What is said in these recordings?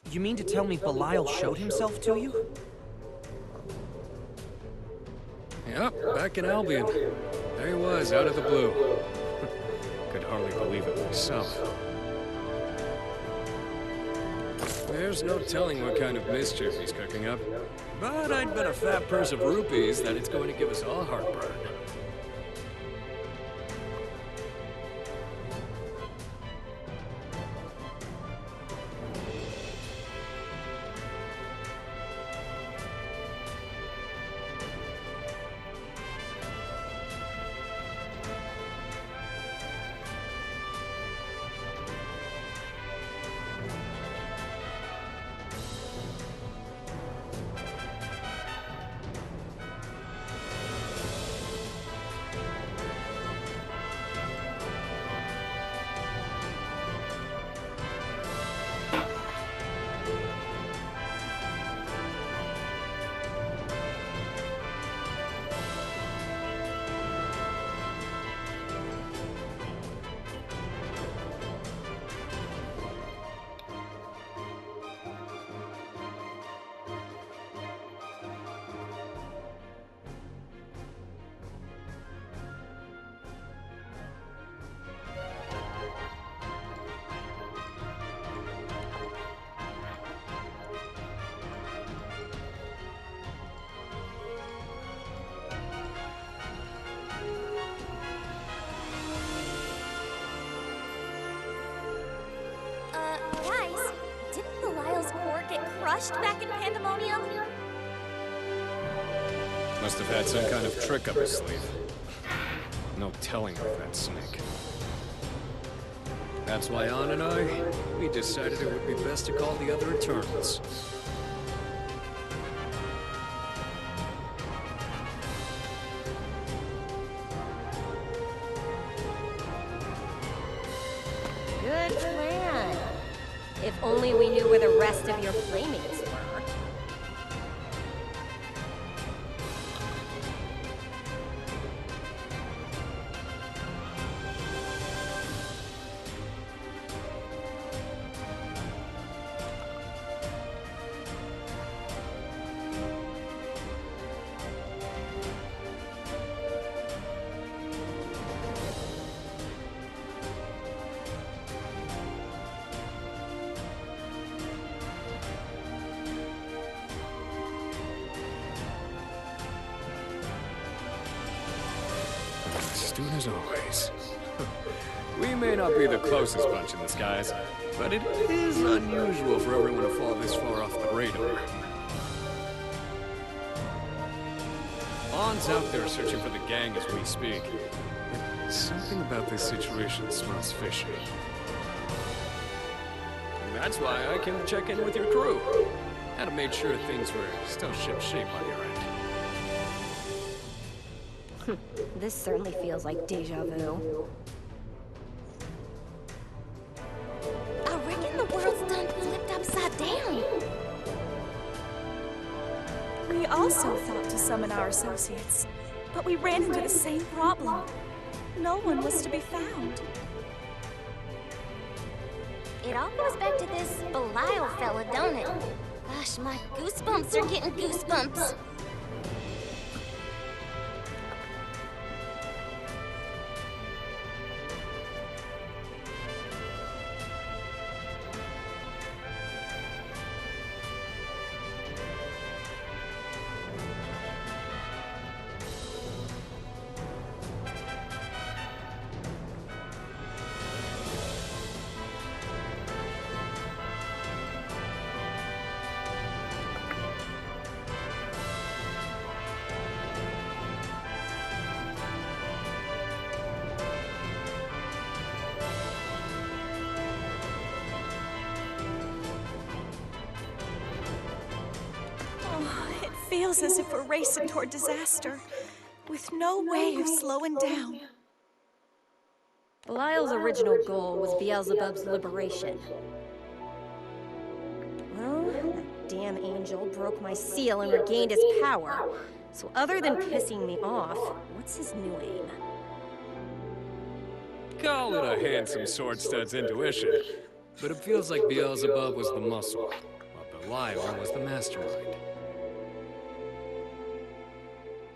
You mean to tell me Belial showed himself to you? Yep, back in Albion. There he was, out of the blue. Could hardly believe it myself. There's no telling what kind of mischief he's cooking up. But I'd bet a fat purse of rupees that it's going to give us all heartburn. Guys, didn't Belial's court get crushed back in Pandemonium? Must have had some kind of trick up his sleeve. No telling with that snake. That's why Ann and I, we decided it would be best to call the other Eternals. Good plan. If only we knew where the rest of your playmates were. Astute as always. We may not be the closest bunch in the skies, but it is unusual for everyone to fall this far off the radar. Ann's out there searching for the gang as we speak. But something about this situation smells fishy. And that's why I came to check in with your crew. Had to make sure things were still ship-shape on your end. This certainly feels like deja vu. I reckon the world's done flipped upside down. We also thought to summon our associates, but we ran into the same problem. No one was to be found. It all goes back to this Belial fella, don't it? Gosh, my goosebumps are getting goosebumps. feels as if we're racing toward disaster, with no way of slowing down. Belial's original goal was Beelzebub's liberation. Well, that damn angel broke my seal and regained his power. So other than pissing me off, what's his new aim? Call it a handsome sword stud's intuition, but it feels like Beelzebub was the muscle, while Belial was the mastermind.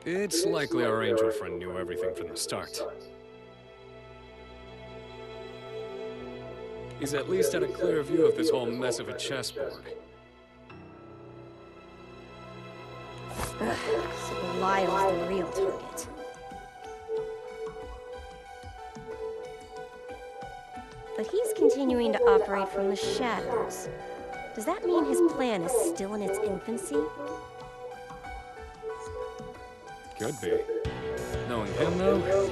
It's likely our angel friend knew everything from the start. He's at least had a clear view of this whole mess of a chessboard. So Belial's the real target. But he's continuing to operate from the shadows. Does that mean his plan is still in its infancy? Could be. Knowing him, though,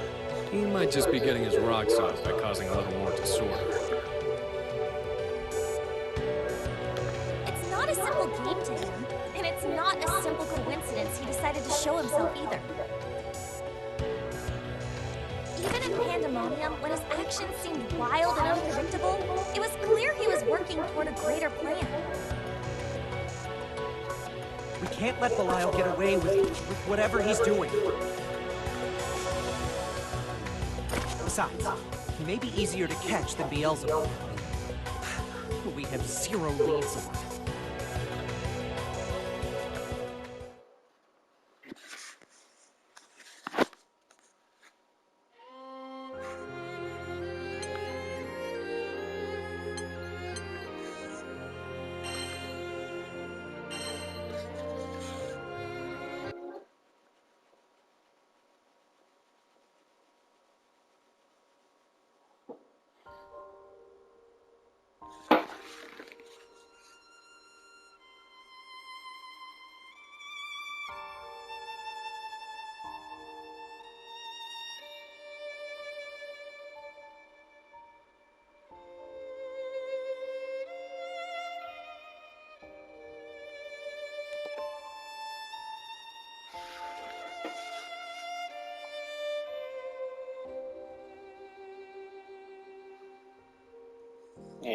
he might just be getting his rocks off by causing a little more disorder. It's not a simple game to him, and it's not a simple coincidence he decided to show himself either. Even in Pandemonium, when his actions seemed wild and unpredictable, it was clear he was working toward a greater plan. We can't let Belial get away with whatever he's doing. Besides, he may be easier to catch than Beelzebub. We have zero leads on it.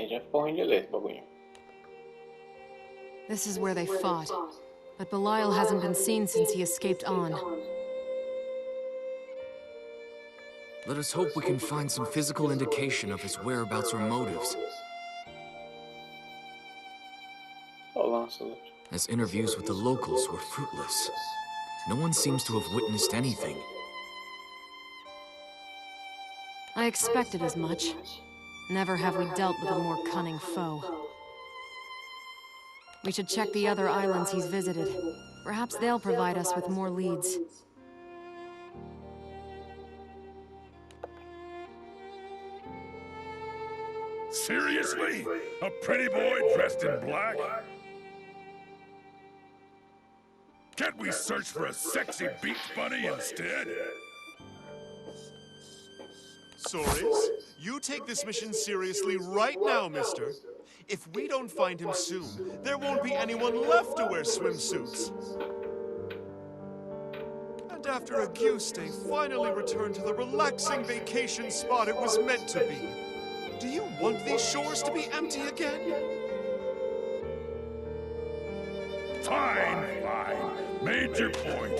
Já ficou em inglês esse bagulho. This is where they fought, but Belial hasn't been seen since he escaped on. Let us hope we can find some physical indication of his whereabouts or motives. As interviews with the locals were fruitless, no one seems to have witnessed anything. I expected as much. Never have we dealt with a more cunning foe. We should check the other islands he's visited. Perhaps they'll provide us with more leads. Seriously? A pretty boy dressed in black? Can't we search for a sexy beach bunny instead? Soris, you take this mission seriously right now, mister. If we don't find him soon, there won't be anyone left to wear swimsuits. And after a goose day finally returned to the relaxing vacation spot it was meant to be, do you want these shores to be empty again? Fine, fine. Made your point.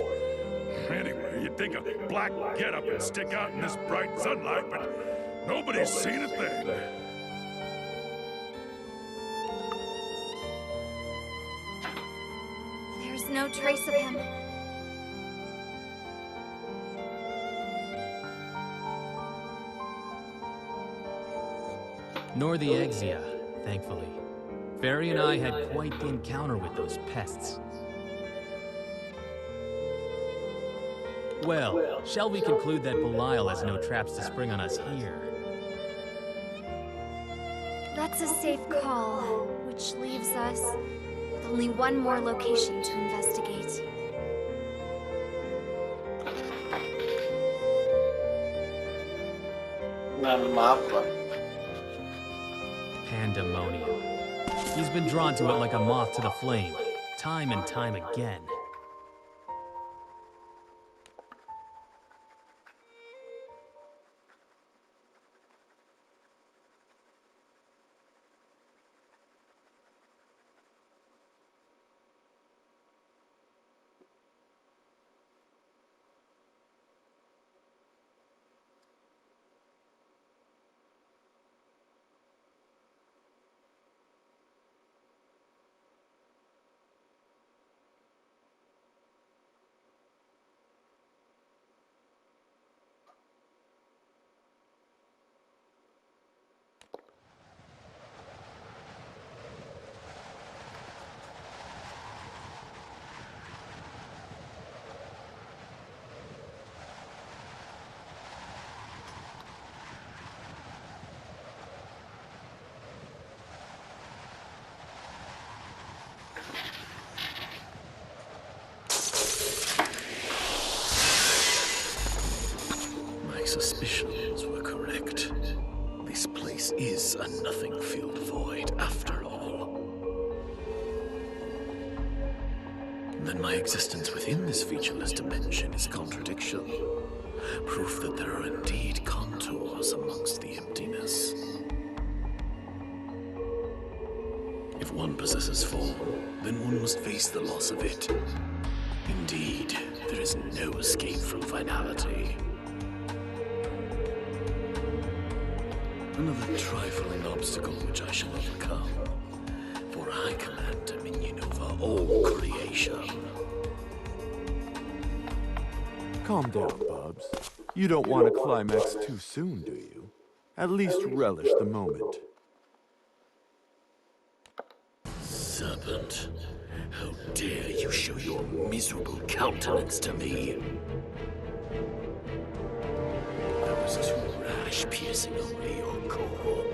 Anyway, you'd think a black getup would stick out in this bright sunlight, but nobody's seen a thing. There's no trace of him. Nor the Exia, thankfully. Fairy and I had quite the encounter with those pests. Well, shall we conclude that Belial has no traps to spring on us here? That's a safe call, which leaves us with only one more location to investigate. Pandemonium. He's been drawn to it like a moth to the flame, time and time again. suspicions were correct. This place is a nothing-filled void after all. Then my existence within this featureless dimension is a contradiction. Proof that there are indeed contours amongst the emptiness. If one possesses form, then one must face the loss of it. Indeed, there is no escape from finality. Another trifling obstacle which I shall overcome, for I command dominion over all creation. Calm down, Bubs. You don't want to climax too soon, do you? At least relish the moment. Serpent, how dare you show your miserable countenance to me? I was too rash piercing only your core.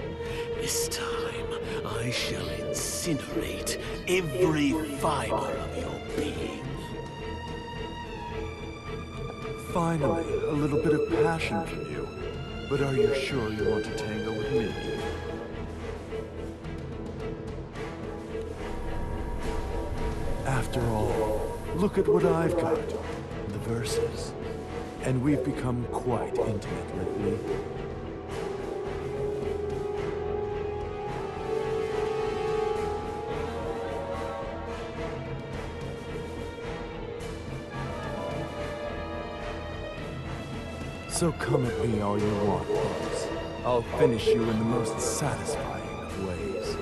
This time, I shall incinerate every fiber of your being. Finally, a little bit of passion from you. But are you sure you want to tango with me? After all, look at what I've got. The verses. And we've become quite intimate lately. So come at me all you want, Buzz. I'll finish you in the most satisfying of ways.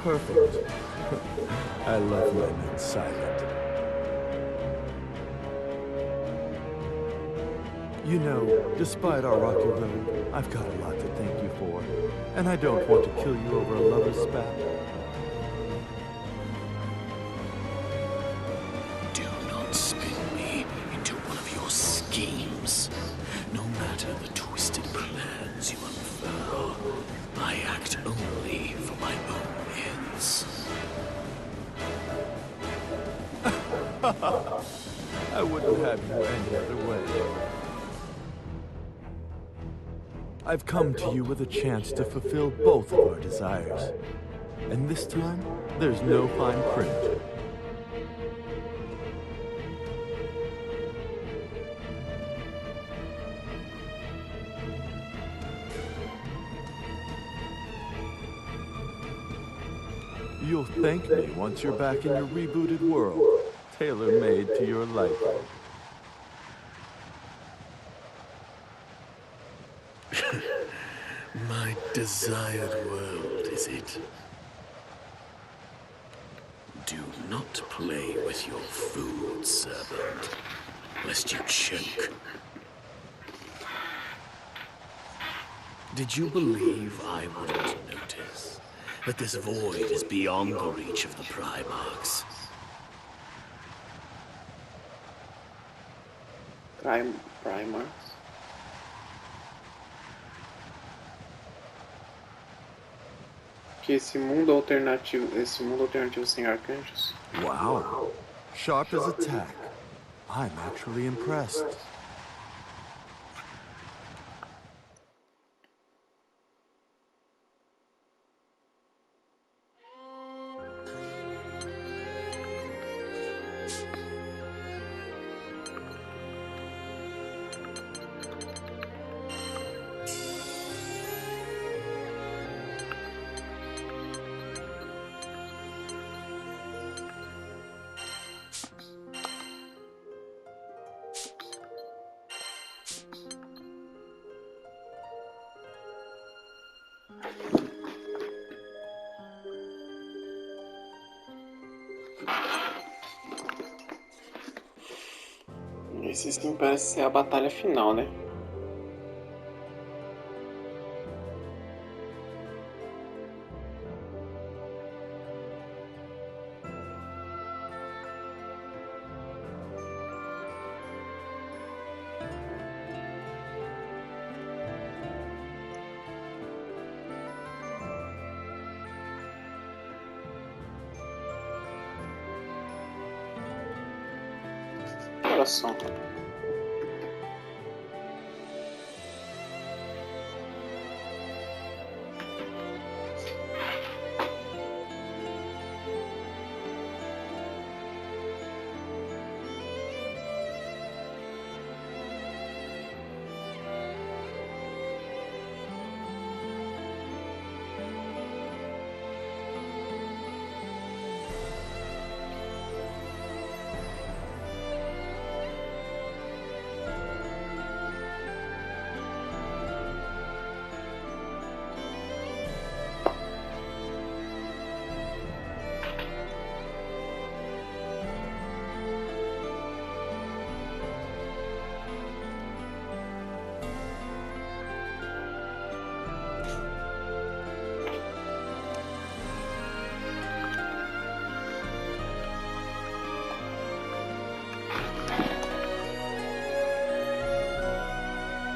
Perfect. I love my men silent. You know, despite our rocky road, I've got a lot to thank you for. And I don't want to kill you over a lover's spat. Do not spin me into one of your schemes. No matter the twisted plans you unfurl, I act only for my own ends. I wouldn't have you any other way. I've come to you with a chance to fulfill both of our desires. And this time, there's no fine print. You'll thank me once you're back in your rebooted world, tailor-made to your liking. My desired world, is it? Do not play with your food, servant, lest you choke. Did you believe I wouldn't notice that this void is beyond the reach of the Primarchs? Primarchs? Que esse mundo alternativo sem arcanjos. Wow. Sharp as a tack. I'm actually impressed. Esse sim parece ser a batalha final, né? coração.